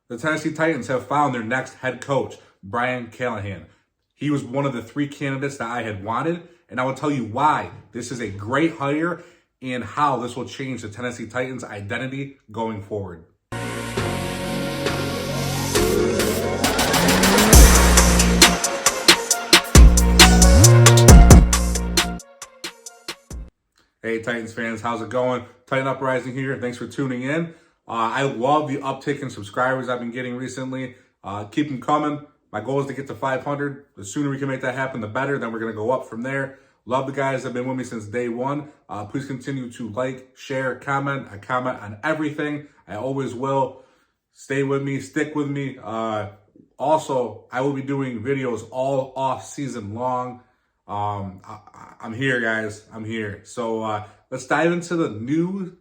the Tennessee Titans have found their next head coach, Brian Callahan. He was one of the 3 candidates that I had wanted, and I will tell you why this is a great hire and how this will change the Tennessee Titans' identity going forward. Hey Titans fans, how's it going? Titan Uprising here. Thanks for tuning in. I love the uptick in subscribers I've been getting recently. Keep them coming. My goal is to get to 500. The sooner we can make that happen, the better. Then we're going to go up from there. Love the guys that have been with me since day one. Please continue to like, share, comment. I comment on everything. I always will. Stay with me. Stick with me. Also, I will be doing videos all off season long. I'm here, guys. I'm here. So let's dive into the new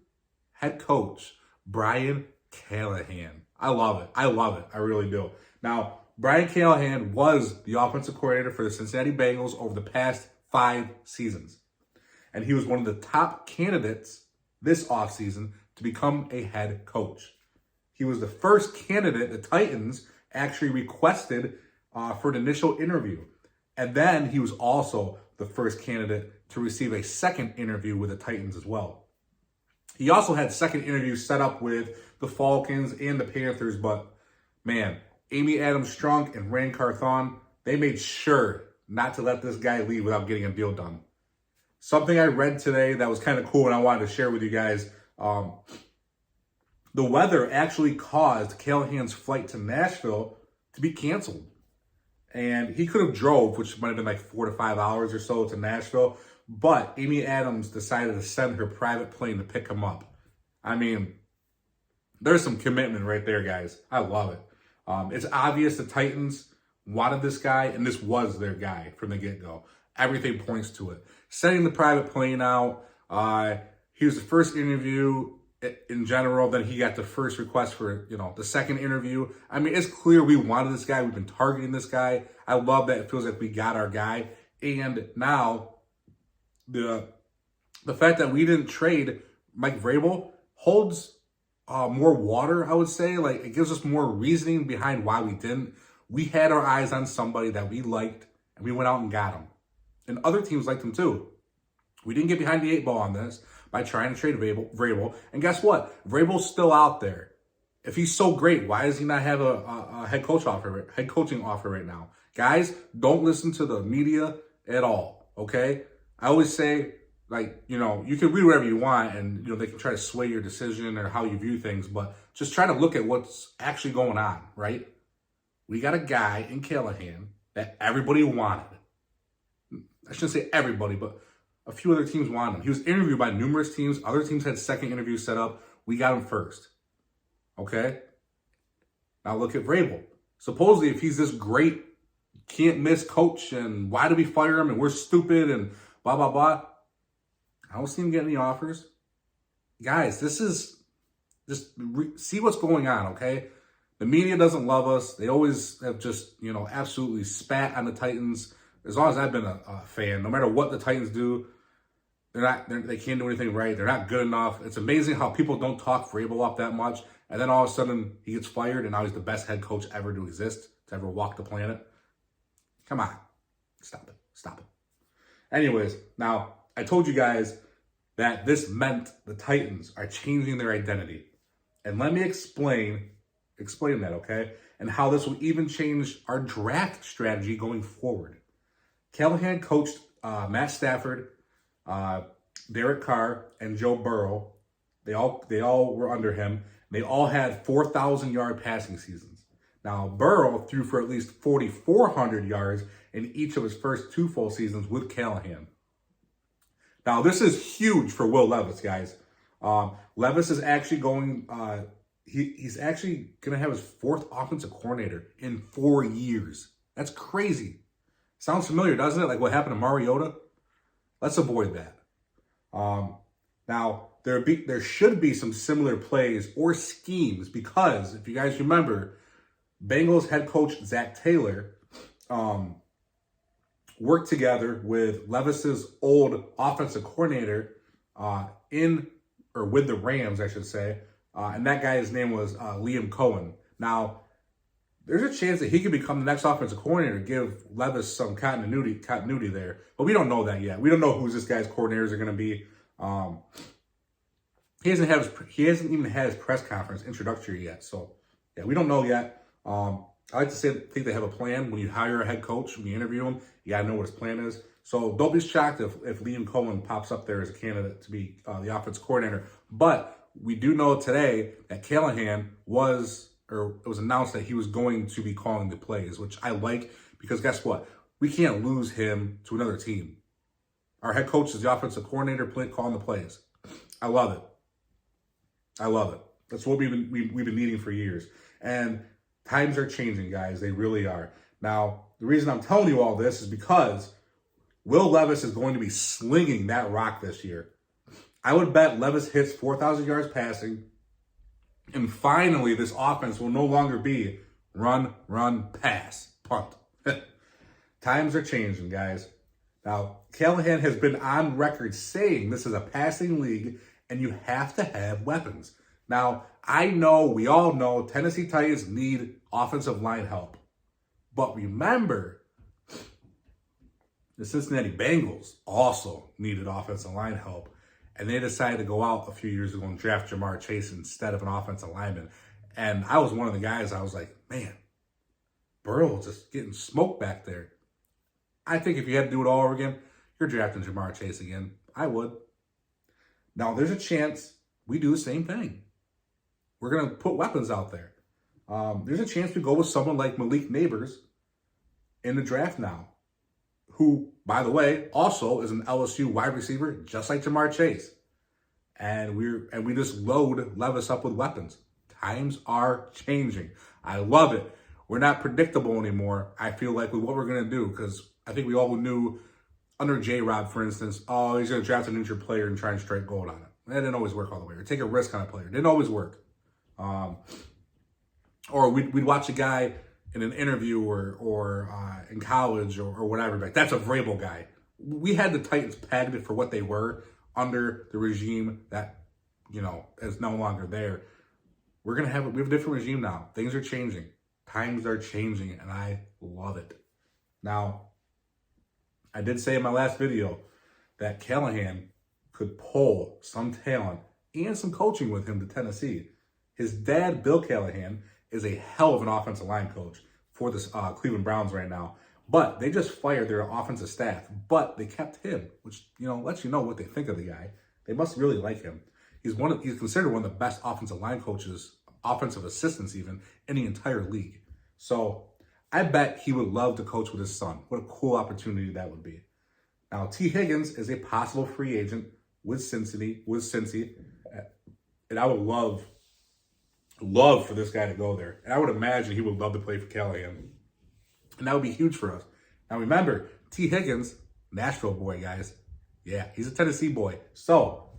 head coach, Brian Callahan. I love it. I love it. I really do. Now, Brian Callahan was the offensive coordinator for the Cincinnati Bengals over the past 5 seasons. And he was one of the top candidates this offseason to become a head coach. He was the first candidate the Titans actually requested for an initial interview. And then he was also the first candidate to receive a second interview with the Titans as well. He also had second interviews set up with the Falcons and the Panthers, but man, Amy Adams-Strunk and Rand Carthon, they made sure not to let this guy leave without getting a deal done. Something I read today that was kind of cool and I wanted to share with you guys. The weather actually caused Callahan's flight to Nashville to be canceled. And he could have drove, which might have been like 4 to 5 hours or so to Nashville. But Amy Adams decided to send her private plane to pick him up. I mean, there's some commitment right there, guys. I love it. It's obvious the Titans wanted this guy, and this was their guy from the get-go. Everything points to it. Sending the private plane out, he was the first interview in general. Then he got the first request for, the second interview. I mean, it's clear we wanted this guy. We've been targeting this guy. I love that it feels like we got our guy. And now the fact that we didn't trade Mike Vrabel holds more water, I would say. Like, it gives us more reasoning behind why we didn't. We had our eyes on somebody that we liked, and we went out and got him. And other teams liked him too. We didn't get behind the 8 ball on this by trying to trade Vrabel. And guess what? Vrabel's still out there. If he's so great, why does he not have a head coaching offer right now? Guys, don't listen to the media at all, okay? I always say, you can read whatever you want and, they can try to sway your decision or how you view things, but just try to look at what's actually going on, right? We got a guy in Callahan that everybody wanted. I shouldn't say everybody, but a few other teams wanted him. He was interviewed by numerous teams. Other teams had second interviews set up. We got him first. Okay? Now look at Vrabel. Supposedly, if he's this great, can't miss coach, and why did we fire him, and we're stupid, and blah, blah, blah. I don't see him getting any offers. Guys, this is just see what's going on, okay? The media doesn't love us. They always have just, absolutely spat on the Titans. As long as I've been a fan, no matter what the Titans do, they can't do anything right. They're not good enough. It's amazing how people don't talk Vrabel up that much, and then all of a sudden he gets fired, and now he's the best head coach ever to exist, to ever walk the planet. Come on. Stop it. Stop it. Anyways, now, I told you guys that this meant the Titans are changing their identity. And let me explain that, okay? And how this will even change our draft strategy going forward. Callahan coached Matt Stafford, Derek Carr, and Joe Burrow. They all were under him. They all had 4,000-yard passing seasons. Now, Burrow threw for at least 4,400 yards in each of his first 2 full seasons with Callahan. Now, this is huge for Will Levis, guys. Levis is actually going, he's actually going to have his 4th offensive coordinator in 4 years. That's crazy. Sounds familiar, doesn't it? Like what happened to Mariota? Let's avoid that. Now, there should be some similar plays or schemes because, if you guys remember, Bengals head coach Zach Taylor worked together with Levis's old offensive coordinator with the Rams, I should say. And that guy's name was Liam Cohen. Now, there's a chance that he could become the next offensive coordinator, give Levis some continuity there. But we don't know that yet. We don't know who this guy's coordinators are going to be. He hasn't even had his press conference introductory yet. So, yeah, we don't know yet. I like to think they have a plan. When you hire a head coach, when you interview him, you got to know what his plan is. So don't be shocked if Liam Cohen pops up there as a candidate to be the offensive coordinator. But we do know today that Callahan it was announced that he was going to be calling the plays, which I like because guess what? We can't lose him to another team. Our head coach is the offensive coordinator calling the plays. I love it. I love it. That's what we've been needing for years. And times are changing, guys. They really are. Now, the reason I'm telling you all this is because Will Levis is going to be slinging that rock this year. I would bet Levis hits 4,000 yards passing. And finally, this offense will no longer be run, pass, punt. Times are changing, guys. Now, Callahan has been on record saying this is a passing league and you have to have weapons. Now, we all know Tennessee Titans need offensive line help. But remember, the Cincinnati Bengals also needed offensive line help. And they decided to go out a few years ago and draft Jamar Chase instead of an offensive lineman. And I was one of the guys, I was like, man, Burrow's just getting smoked back there. I think if you had to do it all over again, you're drafting Jamar Chase again. I would. Now, there's a chance we do the same thing. We're going to put weapons out there. There's a chance we go with someone like Malik Neighbors in the draft now, who, by the way, also is an LSU wide receiver, just like Jamar Chase. And we just load Levis up with weapons. Times are changing. I love it. We're not predictable anymore, I feel like, with what we're going to do, because I think we all knew under J-Rob, for instance, he's going to draft an injured player and try and strike gold on it. That didn't always work all the way. Or take a risk on a player. It didn't always work. Or we'd watch a guy in an interview or in college or whatever, like, that's a Vrabel guy. We had the Titans pegged for what they were under the regime that, is no longer there. We have a different regime now. Things are changing. Times are changing, and I love it. Now, I did say in my last video that Callahan could pull some talent and some coaching with him to Tennessee. His dad, Bill Callahan, is a hell of an offensive line coach for the Cleveland Browns right now. But they just fired their offensive staff. But they kept him, which, lets you know what they think of the guy. They must really like him. He's considered one of the best offensive line coaches, offensive assistants even, in the entire league. So I bet he would love to coach with his son. What a cool opportunity that would be. Now, T. Higgins is a possible free agent with Cincy. And I would love for this guy to go there. And I would imagine he would love to play for Callahan. And that would be huge for us. Now, remember, T. Higgins, Nashville boy, guys. Yeah, he's a Tennessee boy. So,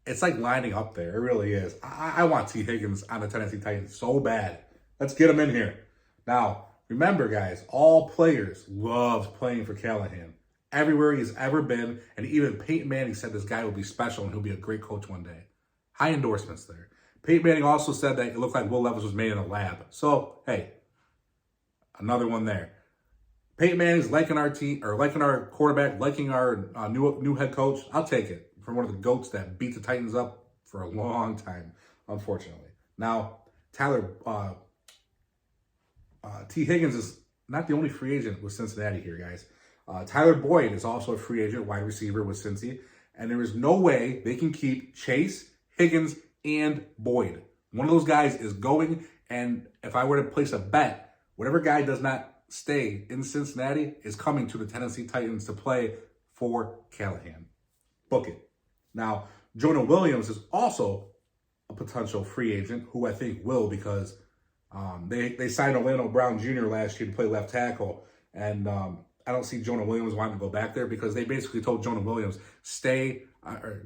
it's like lining up there. It really is. I want T. Higgins on the Tennessee Titans so bad. Let's get him in here. Now, remember, guys, all players love playing for Callahan. Everywhere he's ever been, and even Peyton Manning said this guy will be special and he'll be a great coach one day. High endorsements there. Peyton Manning also said that it looked like Will Levis was made in a lab. So, hey, another one there. Peyton Manning's liking our team, or liking our quarterback, liking our new head coach. I'll take it from one of the GOATs that beat the Titans up for a long time, unfortunately. Now, T. Higgins is not the only free agent with Cincinnati here, guys. Tyler Boyd is also a free agent wide receiver with Cincy, and there is no way they can keep Chase, Higgins, and Boyd. One of those guys is going, and if I were to place a bet, whatever guy does not stay in Cincinnati is coming to the Tennessee Titans to play for Callahan. Book it. Now, Jonah Williams is also a potential free agent who I think will, because they signed Orlando Brown Jr. last year to play left tackle, and I don't see Jonah Williams wanting to go back there because they basically told Jonah Williams,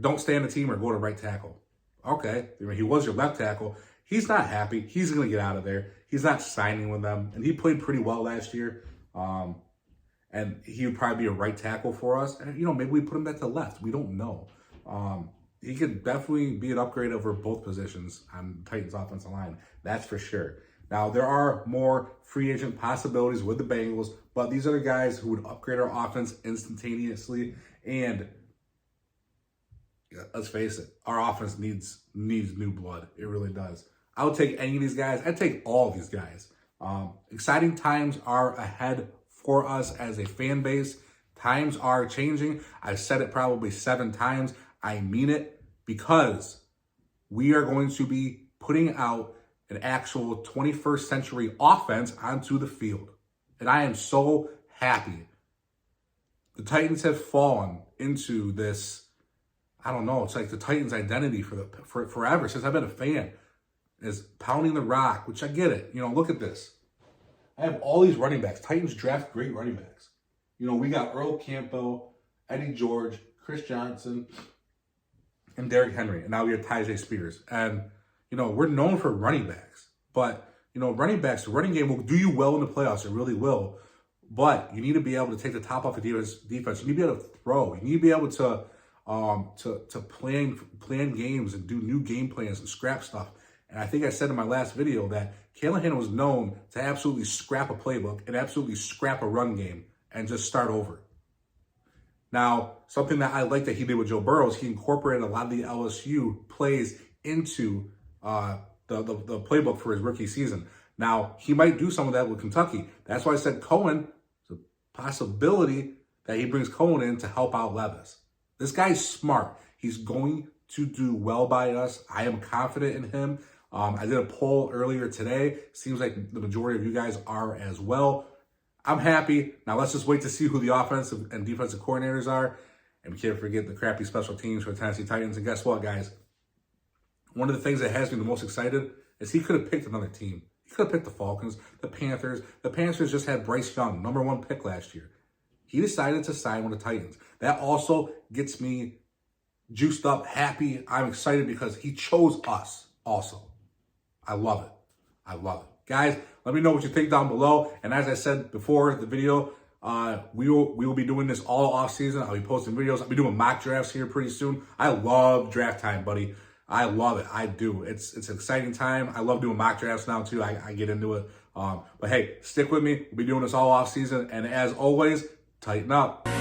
don't stay on the team or go to right tackle. Okay, he was your left tackle. He's not happy. He's going to get out of there. He's not signing with them, and he played pretty well last year. And he would probably be a right tackle for us. And, maybe we put him back to left. We don't know. he could definitely be an upgrade over both positions on Titans offensive line. That's for sure. Now, there are more free agent possibilities with the Bengals, but these are the guys who would upgrade our offense instantaneously. And let's face it, our offense needs new blood. It really does. I would take any of these guys. I'd take all of these guys. Exciting times are ahead for us as a fan base. Times are changing. I've said it probably 7 times. I mean it, because we are going to be putting out an actual 21st century offense onto the field. And I am so happy. The Titans have fallen into this, I don't know, it's like the Titans' identity for forever, since I've been a fan, is pounding the rock, which I get it. You know, look at this. I have all these running backs. Titans draft great running backs. You know, we got Earl Campbell, Eddie George, Chris Johnson, and Derrick Henry. And now we have Tyjae Spears. And, you know, we're known for running backs. But, you know, running backs, the running game will do you well in the playoffs. It really will. But you need to be able to take the top off the defense. You need to be able to throw. You need to be able to plan games and do new game plans and scrap stuff. And I think I said in my last video that Callahan was known to absolutely scrap a playbook and absolutely scrap a run game and just start over. Now, something that I like that he did with Joe Burrow is he incorporated a lot of the LSU plays into the playbook for his rookie season. Now, he might do some of that with Kentucky. That's why I said Cohen, it's a possibility that he brings Cohen in to help out Levis. This guy's smart. He's going to do well by us. I am confident in him. I did a poll earlier today. Seems like the majority of you guys are as well. I'm happy. Now let's just wait to see who the offensive and defensive coordinators are. And we can't forget the crappy special teams for the Tennessee Titans. And guess what, guys? One of the things that has me the most excited is he could have picked another team. He could have picked the Falcons, the Panthers. The Panthers just had Bryce Young, #1 pick last year. He decided to sign with the Titans. That also gets me juiced up, happy. I'm excited because he chose us also. I love it. I love it. Guys, let me know what you think down below. And as I said before the video, we will be doing this all off season. I'll be posting videos. I'll be doing mock drafts here pretty soon. I love draft time, buddy. I love it. I do. It's an exciting time. I love doing mock drafts now too. I get into it. But hey, stick with me. We'll be doing this all off season. And as always, tighten up.